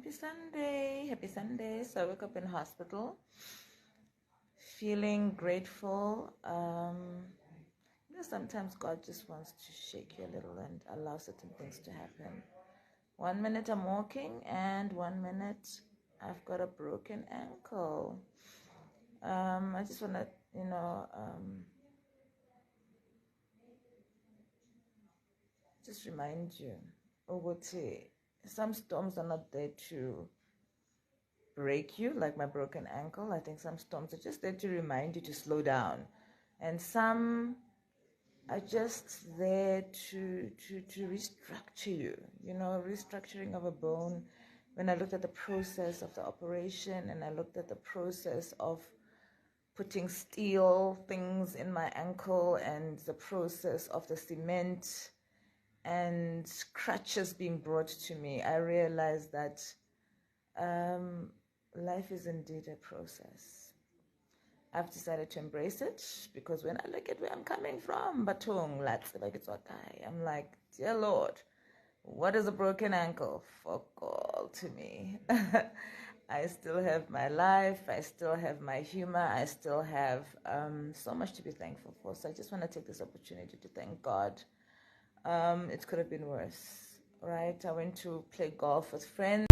Happy Sunday. Happy Sunday. So I woke up in hospital feeling grateful. Sometimes God just wants to shake you a little and allow certain things to happen. 1 minute I'm walking and 1 minute I've got a broken ankle. I just want to, just remind you, Ogote, some storms are not there to break you, like my broken ankle. I think some storms are just there to remind you to slow down. And some are just there to restructure you, restructuring of a bone. When I looked at the process of the operation and I looked at the process of putting steel things in my ankle and the process of the cement and crutches being brought to me, I realized that life is indeed a process. I've decided to embrace it because when I look at where I'm coming from, I'm like, dear Lord, what is a broken ankle? Fuck all to me. I still have my life. I still have my humor. I still have so much to be thankful for. So I just want to take this opportunity to thank God. It could have been worse, right? I went to play golf with friends.